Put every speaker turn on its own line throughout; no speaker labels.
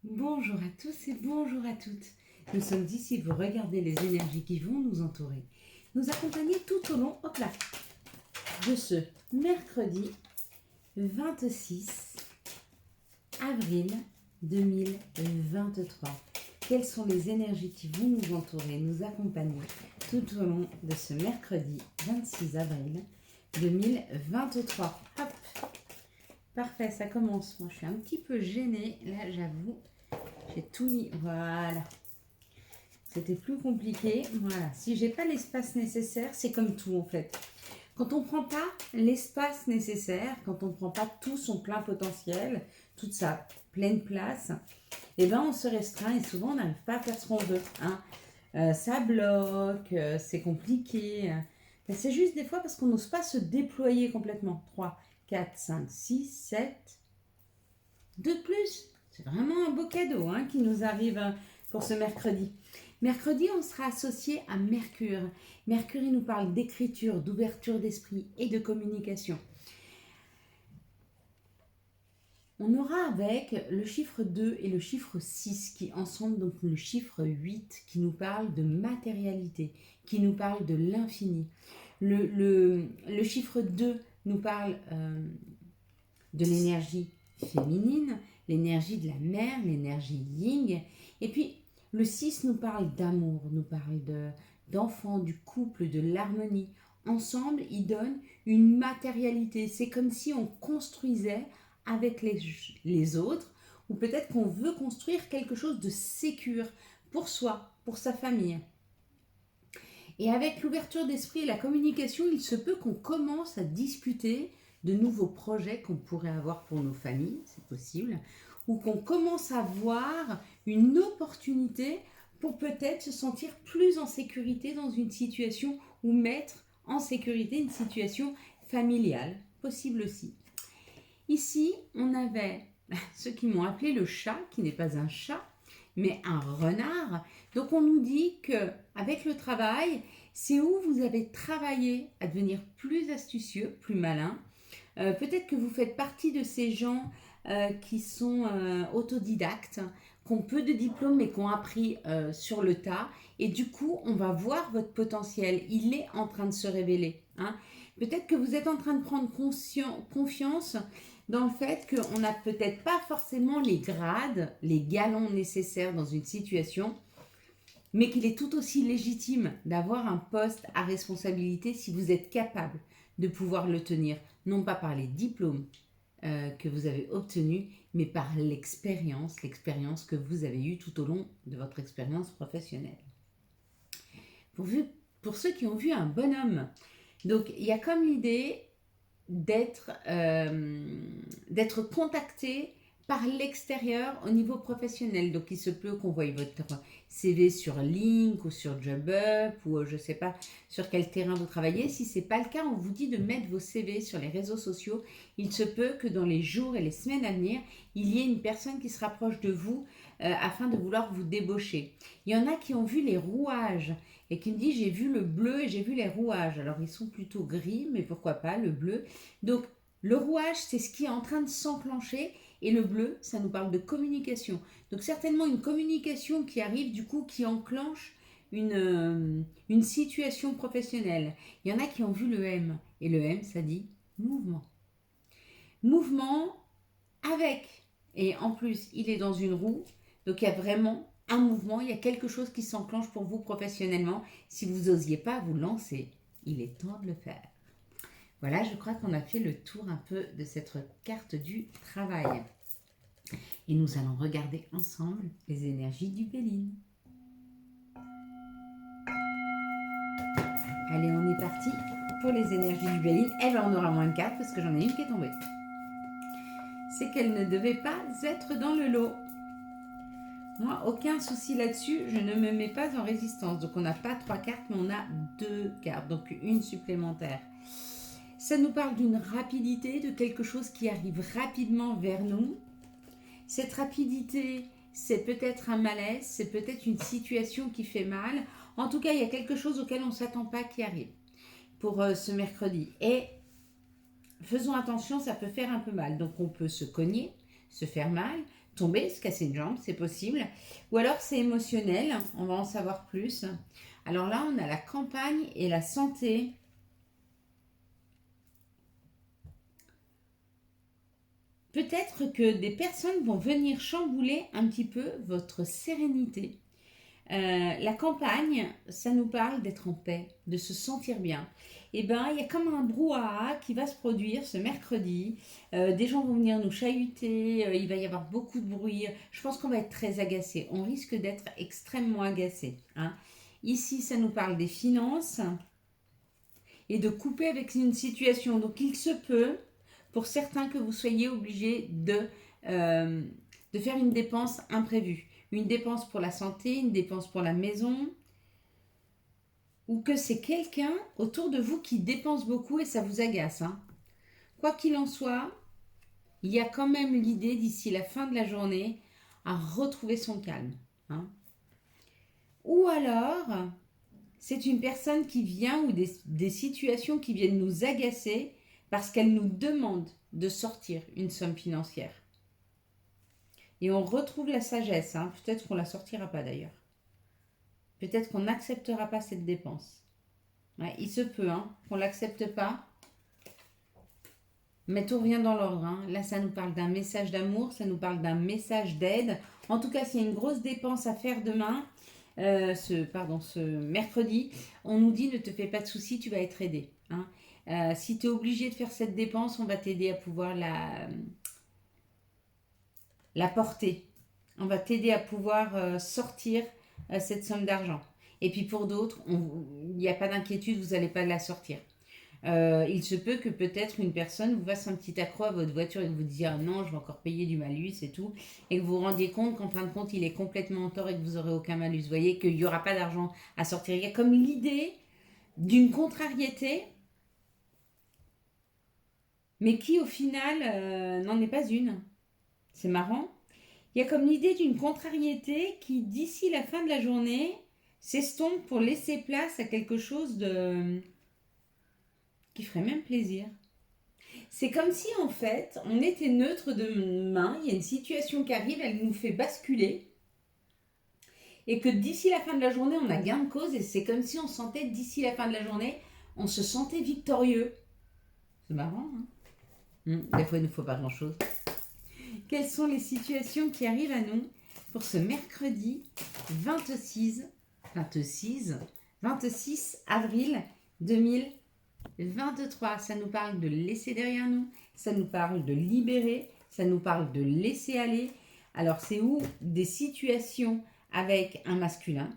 Bonjour à tous et bonjour à toutes. Nous sommes ici pour regarder les énergies qui vont nous entourer, nous accompagner tout au long, hop là, de ce mercredi 26 avril 2023. Quelles sont les énergies qui vont nous entourer, nous accompagner tout au long de ce mercredi 26 avril 2023. Hop, parfait, ça commence. Moi, je suis un petit peu gênée, là, j'avoue. J'ai tout mis, voilà. C'était plus compliqué, voilà. Si j'ai pas l'espace nécessaire, c'est comme tout en fait. Quand on prend pas l'espace nécessaire, quand on prend pas tout son plein potentiel, toute sa pleine place, eh ben on se restreint et souvent on n'arrive pas à faire ce qu'on veut. Hein. Ça bloque, c'est compliqué. Ben, c'est juste des fois parce qu'on n'ose pas se déployer complètement. 3, 4, 5, 6, 7, 2 de plus. C'est vraiment un beau cadeau hein, qui nous arrive pour ce mercredi. Mercredi, on sera associé à Mercure. Mercure, il nous parle d'écriture, d'ouverture d'esprit et de communication. On aura avec le chiffre 2 et le chiffre 6 qui ensemble, donc le chiffre 8 qui nous parle de matérialité, qui nous parle de l'infini. Le chiffre 2 nous parle de l'énergie féminine, l'énergie de la mer, l'énergie yin. Et puis le 6 nous parle d'amour, nous parle d'enfants, du couple, de l'harmonie. Ensemble, il donne une matérialité. C'est comme si on construisait avec les autres, ou peut-être qu'on veut construire quelque chose de sécure pour soi, pour sa famille. Et avec l'ouverture d'esprit et la communication, il se peut qu'on commence à discuter de nouveaux projets qu'on pourrait avoir pour nos familles, c'est possible, ou qu'on commence à voir une opportunité pour peut-être se sentir plus en sécurité dans une situation ou mettre en sécurité une situation familiale, possible aussi. Ici, on avait ceux qui m'ont appelé le chat, qui n'est pas un chat, mais un renard. Donc on nous dit que avec le travail, c'est où vous avez travaillé à devenir plus astucieux, plus malin. Peut-être que vous faites partie de ces gens qui sont autodidactes, qui ont peu de diplômes mais qui ont appris sur le tas. Et du coup, on va voir votre potentiel. Il est en train de se révéler. Hein. Peut-être que vous êtes en train de prendre confiance dans le fait qu'on n'a peut-être pas forcément les grades, les galons nécessaires dans une situation, mais qu'il est tout aussi légitime d'avoir un poste à responsabilité si vous êtes capable de pouvoir le tenir, non pas par les diplômes que vous avez obtenus, mais par l'expérience que vous avez eue tout au long de votre expérience professionnelle. Pour, pour ceux qui ont vu un bonhomme, donc il y a comme l'idée d'être contacté par l'extérieur au niveau professionnel. Donc il se peut qu'on voie votre CV sur Link ou sur JobUp ou je ne sais pas sur quel terrain vous travaillez. Si ce n'est pas le cas, on vous dit de mettre vos CV sur les réseaux sociaux. Il se peut que dans les jours et les semaines à venir, il y ait une personne qui se rapproche de vous afin de vouloir vous débaucher. Il y en a qui ont vu les rouages et qui me dit j'ai vu le bleu et j'ai vu les rouages. Alors ils sont plutôt gris, mais pourquoi pas le bleu. Donc le rouage, c'est ce qui est en train de s'enclencher et le bleu, ça nous parle de communication. Donc certainement une communication qui arrive du coup, qui enclenche une situation professionnelle. Il y en a qui ont vu le M et le M, ça dit mouvement. Mouvement avec, et en plus il est dans une roue, donc il y a vraiment un mouvement, il y a quelque chose qui s'enclenche pour vous professionnellement. Si vous n'osiez pas vous lancer, il est temps de le faire. Voilà, je crois qu'on a fait le tour un peu de cette carte du travail. Et nous allons regarder ensemble les énergies du Béline. Allez, on est parti pour les énergies du Béline. Eh bien, on aura moins de 4 parce que j'en ai une qui est tombée. C'est qu'elle ne devait pas être dans le lot. Moi, aucun souci là-dessus, je ne me mets pas en résistance. Donc, on n'a pas 3 cartes, mais on a 2 cartes, donc une supplémentaire. Ça nous parle d'une rapidité, de quelque chose qui arrive rapidement vers nous. Cette rapidité, c'est peut-être un malaise, c'est peut-être une situation qui fait mal. En tout cas, il y a quelque chose auquel on ne s'attend pas qui arrive pour ce mercredi. Et faisons attention, ça peut faire un peu mal. Donc, on peut se cogner, se faire mal, tomber, se casser une jambe, c'est possible. Ou alors c'est émotionnel, on va en savoir plus. Alors là, on a la campagne et la santé. Peut-être que des personnes vont venir chambouler un petit peu votre sérénité. La campagne, ça nous parle d'être en paix, de se sentir bien. Et ben, il y a comme un brouhaha qui va se produire ce mercredi. Des gens vont venir nous chahuter, il va y avoir beaucoup de bruit. Je pense qu'on va être très agacé. On risque d'être extrêmement agacé. Hein. Ici, ça nous parle des finances et de couper avec une situation. Donc, il se peut, pour certains, que vous soyez obligés de faire une dépense imprévue. Une dépense pour la santé, une dépense pour la maison, ou que c'est quelqu'un autour de vous qui dépense beaucoup et ça vous agace. Hein. Quoi qu'il en soit, il y a quand même l'idée d'ici la fin de la journée à retrouver son calme. Hein. Ou alors, c'est une personne qui vient ou des situations qui viennent nous agacer parce qu'elle nous demande de sortir une somme financière. Et on retrouve la sagesse. Hein. Peut-être qu'on ne la sortira pas d'ailleurs. Peut-être qu'on n'acceptera pas cette dépense. Ouais, il se peut qu'on ne l'accepte pas. Mais tout revient dans l'ordre. Hein. Là, ça nous parle d'un message d'amour, ça nous parle d'un message d'aide. En tout cas, s'il y a une grosse dépense à faire demain, ce mercredi, on nous dit ne te fais pas de soucis, tu vas être aidé. Hein. Si tu es obligé de faire cette dépense, on va t'aider à pouvoir la porter. On va t'aider à pouvoir sortir cette somme d'argent. Et puis pour d'autres, il n'y a pas d'inquiétude, vous n'allez pas la sortir. Il se peut que peut-être une personne vous fasse un petit accroc à votre voiture et que vous disiez ah non, je vais encore payer du malus et tout, et que vous vous rendiez compte qu'en fin de compte, il est complètement en tort et que vous n'aurez aucun malus. Vous voyez qu'il n'y aura pas d'argent à sortir. Il y a comme l'idée d'une contrariété, mais qui au final n'en est pas une. C'est marrant. Il y a comme l'idée d'une contrariété qui, d'ici la fin de la journée, s'estompe pour laisser place à quelque chose qui ferait même plaisir. C'est comme si en fait on était neutre demain, il y a une situation qui arrive, elle nous fait basculer et que d'ici la fin de la journée on a gain de cause et c'est comme si on sentait d'ici la fin de la journée on se sentait victorieux. C'est marrant, hein. Des fois il ne faut pas grand chose. Quelles sont les situations qui arrivent à nous pour ce mercredi 26 avril 2023. Ça nous parle de laisser derrière nous, ça nous parle de libérer, ça nous parle de laisser aller. Alors c'est où des situations avec un masculin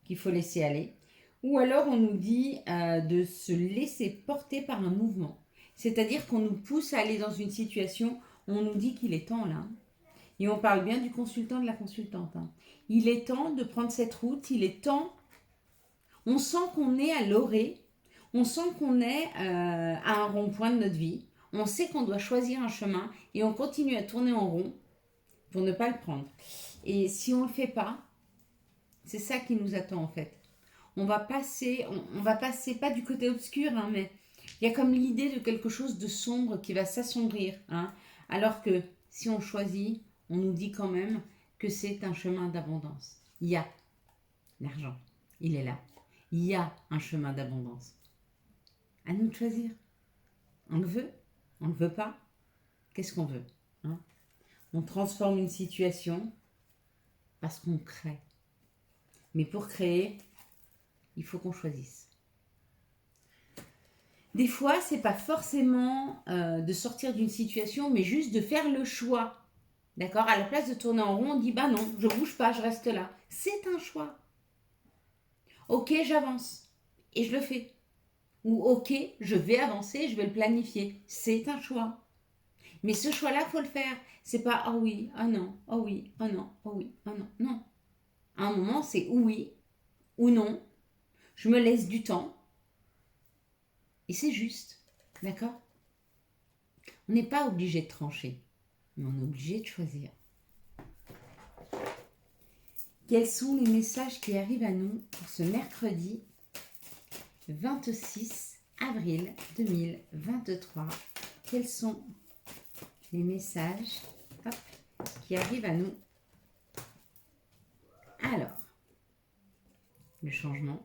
qu'il faut laisser aller, ou alors on nous dit de se laisser porter par un mouvement. C'est-à-dire qu'on nous pousse à aller dans une situation, on nous dit qu'il est temps là. Et on parle bien du consultant, de la consultante. Hein. Il est temps de prendre cette route, il est temps. On sent qu'on est à l'orée, on sent qu'on est à un rond-point de notre vie. On sait qu'on doit choisir un chemin et on continue à tourner en rond pour ne pas le prendre. Et si on ne le fait pas, c'est ça qui nous attend en fait. On va passer pas du côté obscur, hein, mais il y a comme l'idée de quelque chose de sombre qui va s'assombrir. Hein, alors que si on choisit, on nous dit quand même que c'est un chemin d'abondance. Il y a l'argent, il est là. Il y a un chemin d'abondance. À nous de choisir. On le veut, on ne le veut pas. Qu'est-ce qu'on veut, hein? On transforme une situation parce qu'on crée. Mais pour créer, il faut qu'on choisisse. Des fois, c'est pas forcément de sortir d'une situation, mais juste de faire le choix. D'accord? À la place de tourner en rond, on dit bah non, je bouge pas, je reste là. C'est un choix. Ok, j'avance et je le fais. Ou ok, je vais avancer, je vais le planifier. C'est un choix. Mais ce choix-là, il faut le faire. C'est pas ah oui, ah non, ah oui, ah non, ah oui, ah non. Non. À un moment, c'est oui ou non. Je me laisse du temps. Et c'est juste. D'accord? On n'est pas obligé de trancher. Mais on est obligé de choisir. Quels sont les messages qui arrivent à nous pour ce mercredi 26 avril 2023? Quels sont les messages qui arrive à nous. Alors, le changement,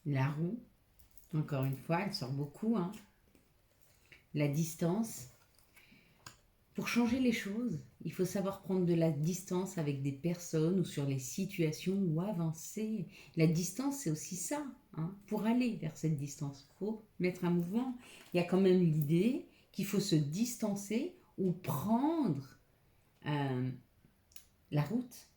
la roue, encore une fois, elle sort beaucoup, hein. La distance. Pour changer les choses, il faut savoir prendre de la distance avec des personnes ou sur les situations ou avancer. La distance, c'est aussi ça, hein. Pour aller vers cette distance, il faut mettre un mouvement. Il y a quand même l'idée qu'il faut se distancer ou prendre la route.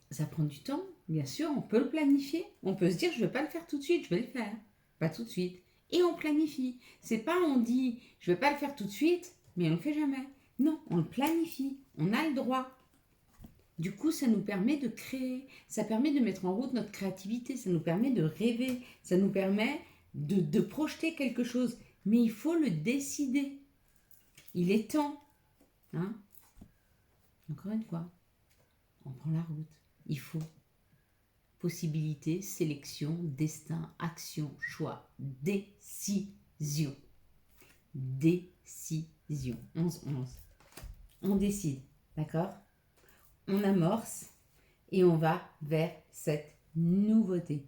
Ça prend du temps, bien sûr, on peut le planifier. On peut se dire, je ne vais pas le faire tout de suite, je vais le faire. Pas tout de suite. Et on planifie. C'est pas on dit, je ne vais pas le faire tout de suite, mais on ne le fait jamais. Non, on le planifie. On a le droit. Du coup, ça nous permet de créer. Ça permet de mettre en route notre créativité. Ça nous permet de rêver. Ça nous permet de projeter quelque chose. Mais il faut le décider. Il est temps. Hein? Encore une fois, on prend la route. Il faut possibilité, sélection, destin, action, choix, décision. Décision. 11-11. On décide, d'accord? On amorce et on va vers cette nouveauté.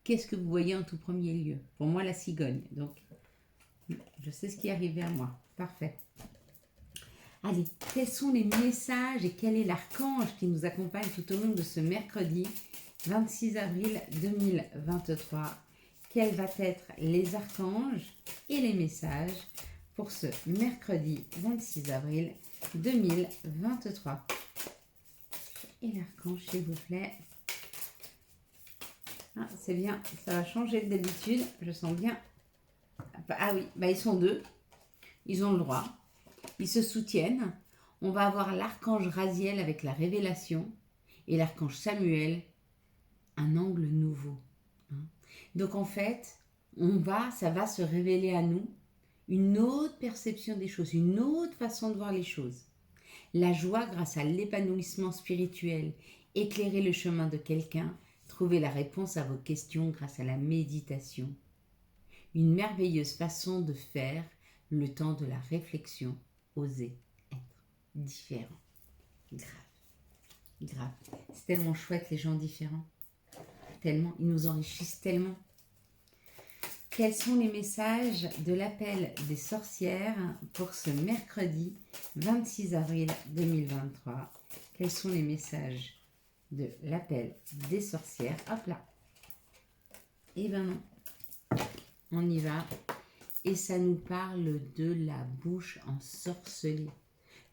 Qu'est-ce que vous voyez en tout premier lieu? Pour moi, la cigogne. Donc, je sais ce qui est arrivé à moi. Parfait. Allez, quels sont les messages et quel est l'archange qui nous accompagne tout au long de ce mercredi 26 avril 2023? Quels vont être les archanges et les messages pour ce mercredi 26 avril 2023? Et l'archange, s'il vous plaît. Ah, c'est bien, ça va changer d'habitude, je sens bien. Ah oui, bah ils sont deux, ils ont le droit. Ils se soutiennent. On va avoir l'archange Raziel avec la révélation et l'archange Samuel, un angle nouveau. Donc en fait, ça va se révéler à nous une autre perception des choses, une autre façon de voir les choses. La joie grâce à l'épanouissement spirituel, éclairer le chemin de quelqu'un, trouver la réponse à vos questions grâce à la méditation. Une merveilleuse façon de faire le temps de la réflexion. Oser être différent. Grave. C'est tellement chouette les gens différents. Tellement, ils nous enrichissent tellement. Quels sont les messages de l'appel des sorcières pour ce mercredi 26 avril 2023? Quels sont les messages de l'appel des sorcières? Hop là. Eh ben non. On y va. Et ça nous parle de la bouche ensorcelée.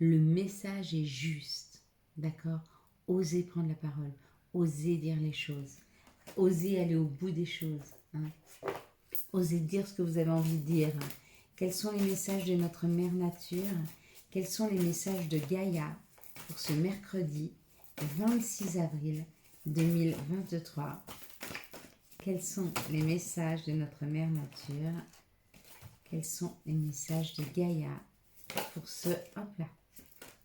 Le message est juste, d'accord? Osez prendre la parole, osez dire les choses, osez aller au bout des choses, hein? Osez dire ce que vous avez envie de dire. Quels sont les messages de notre mère nature? Quels sont les messages de Gaïa pour ce mercredi 26 avril 2023? Quels sont les messages de notre mère nature? Quels sont les messages de Gaïa pour ce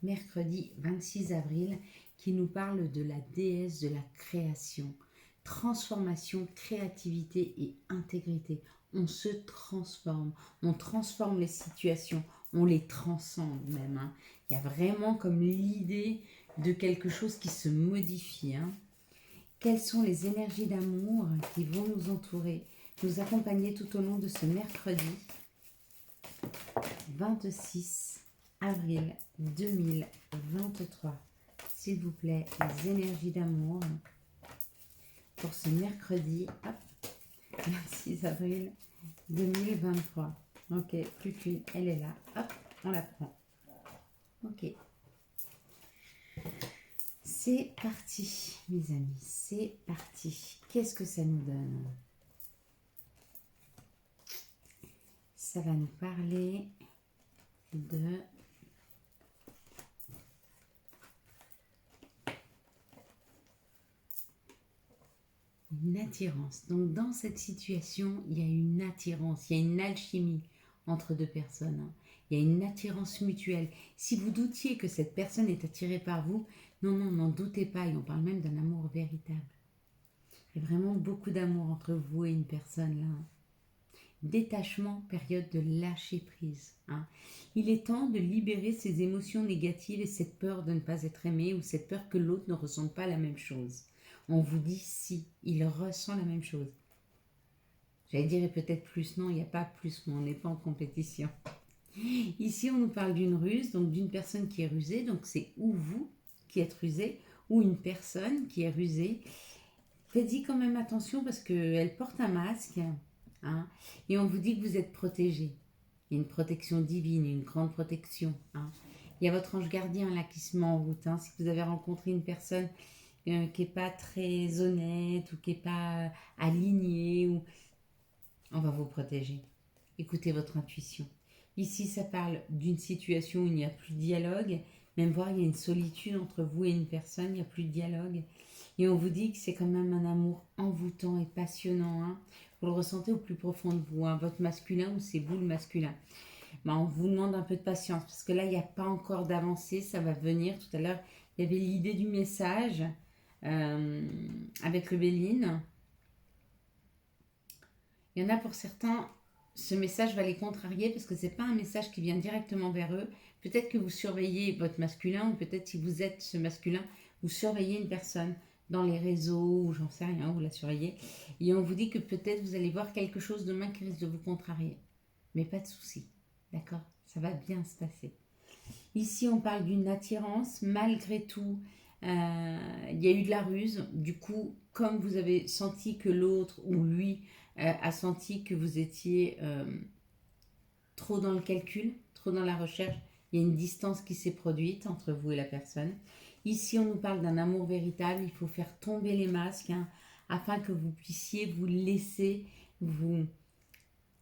mercredi 26 avril qui nous parle de la déesse de la création, transformation, créativité et intégrité. On se transforme, on transforme les situations, on les transcende même, hein. Il y a vraiment comme l'idée de quelque chose qui se modifie, hein. Quelles sont les énergies d'amour qui vont nous entourer, nous accompagner tout au long de ce mercredi 26 avril 2023. S'il vous plaît, les énergies d'amour pour ce mercredi 26 avril 2023. Ok, plus qu'une, elle est là. Hop, on la prend. Ok. C'est parti, mes amis, c'est parti. Qu'est-ce que ça nous donne? Ça va nous parler de une attirance. Donc dans cette situation, il y a une attirance, il y a une alchimie entre deux personnes, hein. Il y a une attirance mutuelle. Si vous doutiez que cette personne est attirée par vous, non, n'en doutez pas. Et on parle même d'un amour véritable. Il y a vraiment beaucoup d'amour entre vous et une personne là. détachement, période de lâcher prise. Hein. Il est temps de libérer ces émotions négatives et cette peur de ne pas être aimé ou cette peur que l'autre ne ressente pas la même chose. On vous dit si, il ressent la même chose. J'allais dire peut-être plus, non, il n'y a pas plus, mais on n'est pas en compétition. Ici, on nous parle d'une ruse, donc d'une personne qui est rusée, donc c'est ou vous qui êtes rusé, ou une personne qui est rusée. Faites-y quand même attention parce qu'elle porte un masque, hein, et on vous dit que vous êtes protégé. Il y a une protection divine, une grande protection. Hein. Il y a votre ange gardien là qui se met en route. Hein. Si vous avez rencontré une personne qui n'est pas très honnête ou qui n'est pas alignée, on va vous protéger. Écoutez votre intuition. Ici, ça parle d'une situation où il n'y a plus de dialogue. Même voir, il y a une solitude entre vous et une personne, il n'y a plus de dialogue. Et on vous dit que c'est quand même un amour envoûtant et passionnant. Hein. Vous le ressentez au plus profond de vous, hein, votre masculin ou c'est vous le masculin. Ben, on vous demande un peu de patience parce que là, il n'y a pas encore d'avancée, ça va venir. Tout à l'heure, il y avait l'idée du message avec le Béline. Il y en a pour certains, ce message va les contrarier parce que ce n'est pas un message qui vient directement vers eux. Peut-être que vous surveillez votre masculin ou peut-être si vous êtes ce masculin, vous surveillez une personne dans les réseaux ou j'en sais rien, vous la surveillez. Et on vous dit que peut-être vous allez voir quelque chose demain qui risque de vous contrarier. Mais pas de souci, d'accord? Ça va bien se passer. Ici, on parle d'une attirance. Malgré tout, il y a eu de la ruse. Du coup, comme vous avez senti que l'autre ou lui a senti que vous étiez trop dans le calcul, trop dans la recherche, il y a une distance qui s'est produite entre vous et la personne. Ici, on nous parle d'un amour véritable. Il faut faire tomber les masques hein, afin que vous puissiez vous laisser, vous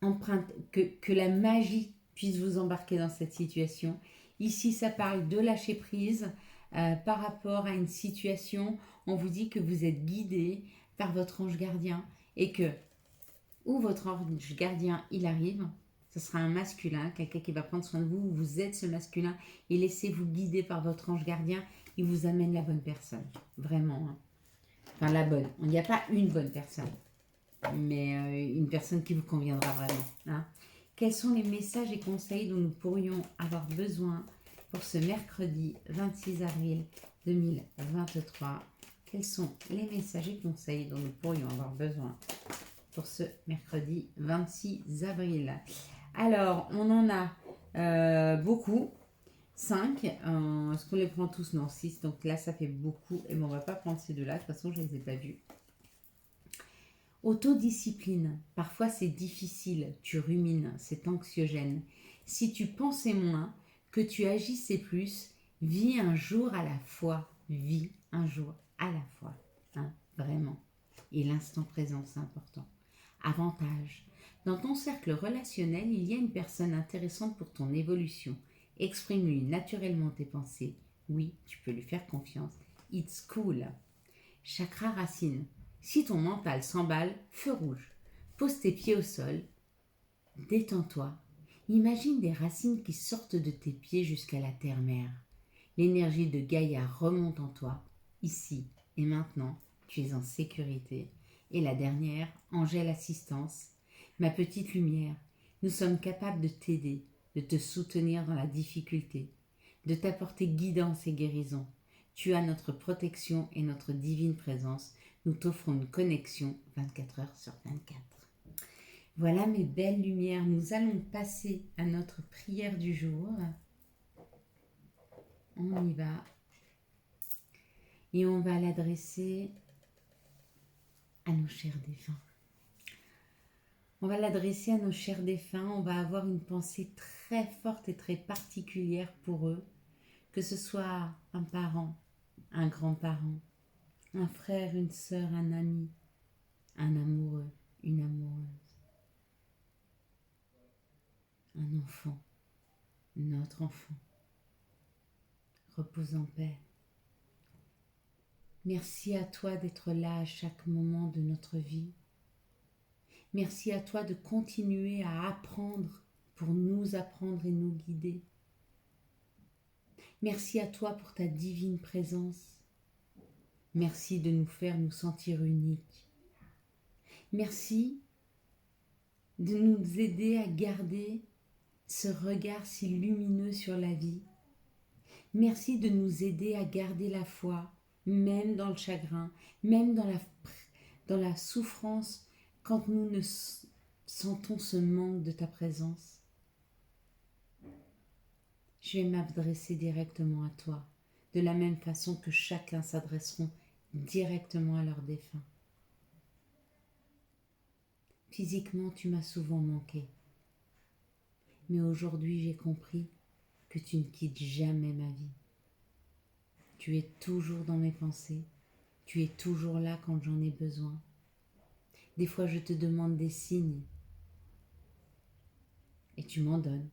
emprunter, que la magie puisse vous embarquer dans cette situation. Ici, ça parle de lâcher prise par rapport à une situation. On vous dit que vous êtes guidé par votre ange gardien et que, où votre ange gardien il arrive, ce sera un masculin, quelqu'un qui va prendre soin de vous. Vous êtes ce masculin et laissez-vous guider par votre ange gardien. Il vous amène la bonne personne. Vraiment. Hein. Enfin, la bonne. Il n'y a pas une bonne personne, mais une personne qui vous conviendra vraiment. Hein. Quels sont les messages et conseils dont nous pourrions avoir besoin pour ce mercredi 26 avril 2023 ? Quels sont les messages et conseils dont nous pourrions avoir besoin pour ce mercredi 26 avril ? Alors, on en a beaucoup. 5. Est-ce qu'on les prend tous? Non, 6. Donc là, ça fait beaucoup. Et bon, on ne va pas prendre ces deux-là. De toute façon, je ne les ai pas vus. Autodiscipline. Parfois, c'est difficile. Tu rumines. C'est anxiogène. Si tu pensais moins, que tu agissais plus, vis un jour à la fois. Vis un jour à la fois. Hein, vraiment. Et l'instant présent, c'est important. Avantage. Dans ton cercle relationnel, il y a une personne intéressante pour ton évolution. Exprime-lui naturellement tes pensées. Oui, tu peux lui faire confiance. It's cool. Chakra racine. Si ton mental s'emballe, feu rouge. Pose tes pieds au sol. Détends-toi. Imagine des racines qui sortent de tes pieds jusqu'à la terre-mère. L'énergie de Gaïa remonte en toi. Ici et maintenant, tu es en sécurité. Et la dernière, Angèle Assistance. Ma petite lumière, nous sommes capables de t'aider, de te soutenir dans la difficulté, de t'apporter guidance et guérison. Tu as notre protection et notre divine présence. Nous t'offrons une connexion 24 heures sur 24. Voilà mes belles lumières, nous allons passer à notre prière du jour. On y va. Et on va l'adresser à nos chers défunts. On va l'adresser à nos chers défunts. On va avoir une pensée très forte et très particulière pour eux. Que ce soit un parent, un grand-parent, un frère, une sœur, un ami, un amoureux, une amoureuse, un enfant, notre enfant. Repose en paix. Merci à toi d'être là à chaque moment de notre vie. Merci à toi de continuer à apprendre pour nous apprendre et nous guider. Merci à toi pour ta divine présence. Merci de nous faire nous sentir uniques. Merci de nous aider à garder ce regard si lumineux sur la vie. Merci de nous aider à garder la foi, même dans le chagrin, même dans la souffrance, quand nous ne sentons ce manque de ta présence. Je vais m'adresser directement à toi, de la même façon que chacun s'adresseront directement à leur défunt. Physiquement, tu m'as souvent manqué, mais aujourd'hui j'ai compris que tu ne quittes jamais ma vie. Tu es toujours dans mes pensées, tu es toujours là quand j'en ai besoin. Des fois je te demande des signes et tu m'en donnes,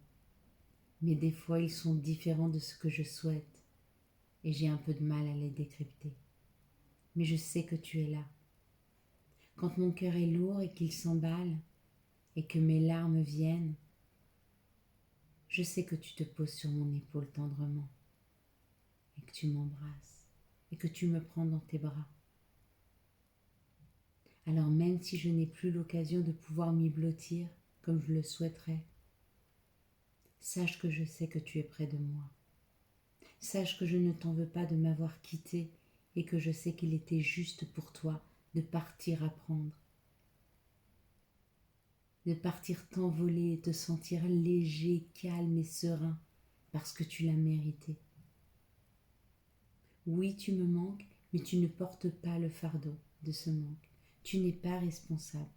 mais des fois ils sont différents de ce que je souhaite et j'ai un peu de mal à les décrypter. Mais je sais que tu es là. Quand mon cœur est lourd et qu'il s'emballe et que mes larmes viennent, je sais que tu te poses sur mon épaule tendrement et que tu m'embrasses et que tu me prends dans tes bras. Alors même si je n'ai plus l'occasion de pouvoir m'y blottir comme je le souhaiterais, sache que je sais que tu es près de moi. Sache que je ne t'en veux pas de m'avoir quitté et que je sais qu'il était juste pour toi de partir apprendre, de partir t'envoler et te sentir léger, calme et serein parce que tu l'as mérité. Oui, tu me manques, mais tu ne portes pas le fardeau de ce manque. Tu n'es pas responsable.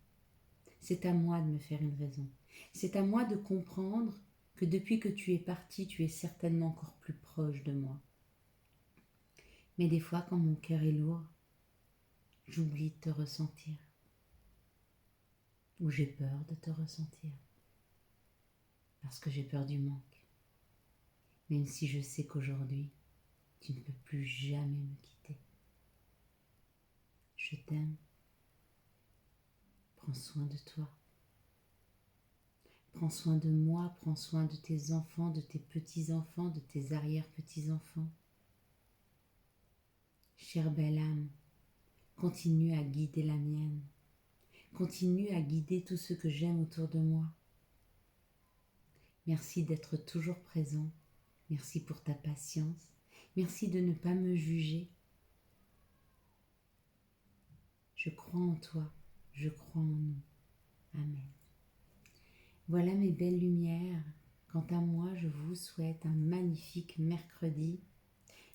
C'est à moi de me faire une raison. C'est à moi de comprendre que depuis que tu es parti, tu es certainement encore plus proche de moi. Mais des fois, quand mon cœur est lourd, j'oublie de te ressentir. Ou j'ai peur de te ressentir. Parce que j'ai peur du manque. Même si je sais qu'aujourd'hui, tu ne peux plus jamais me quitter. Je t'aime. Prends soin de toi. Prends soin de moi, prends soin de tes enfants, de tes petits-enfants, de tes arrière-petits-enfants. Chère belle âme, continue à guider la mienne. Continue à guider tout ce que j'aime autour de moi. Merci d'être toujours présent. Merci pour ta patience. Merci de ne pas me juger. Je crois en toi. Je crois en nous. Amen. Voilà mes belles lumières. Quant à moi, je vous souhaite un magnifique mercredi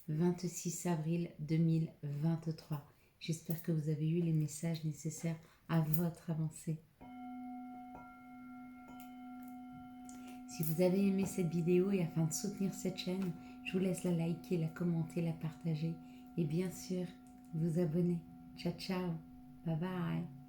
26 avril 2023. J'espère que vous avez eu les messages nécessaires à votre avancée. Si vous avez aimé cette vidéo et afin de soutenir cette chaîne, je vous laisse la liker, la commenter, la partager et bien sûr vous abonner. Ciao ciao, bye bye.